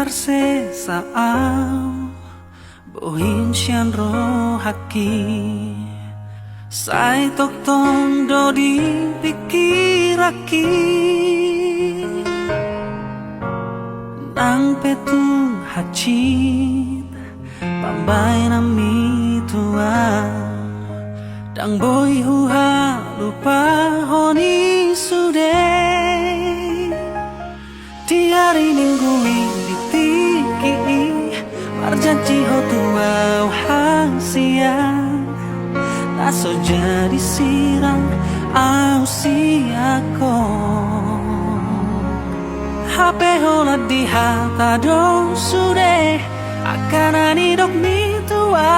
tarse sao bohin sian ro haki sai tok tong do di pikiraki nang petung hacit pambay nami tua dang boy huha lupa honi sude tiari ninggui ditiki marjanji ho tua hang siang naso jadi sirang au siako HP hola di hata dong sude akan ani dok mi tua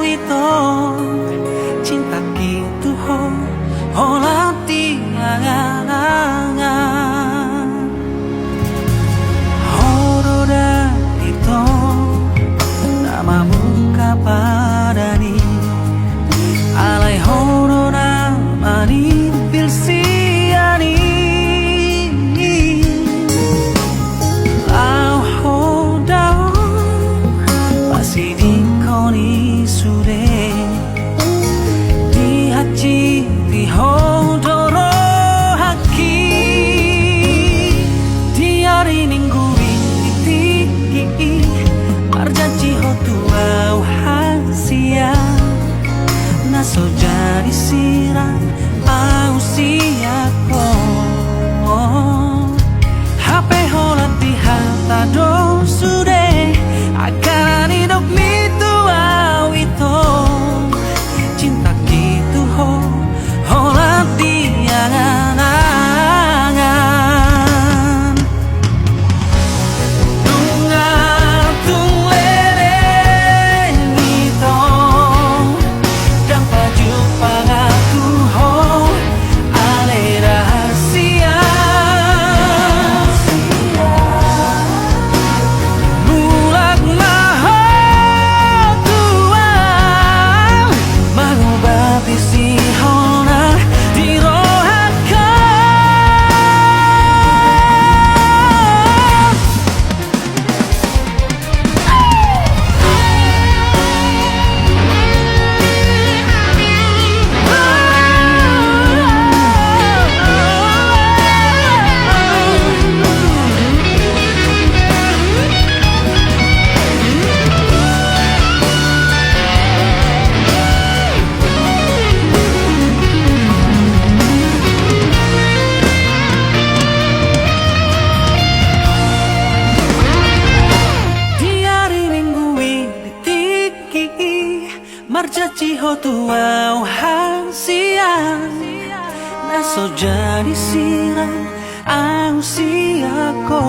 itu cinta gitu hola di angan horoda itu namamu kapadani alai horoda mani pilsiani lau hodao masih di koni sude di haji di hodoro haki di hari ninggui ditiki marjanji ho tua hasia naso jadi sirang au siako HP holat di hata do sude akan hidup itu au itu cinta gitu holat di angan-angan tung lereng itu dan baju pangaku ale rahasia mulak maho tuang mengubah visi hona di rohaka marjanji ho tua hang siang naso jadi sirang au siako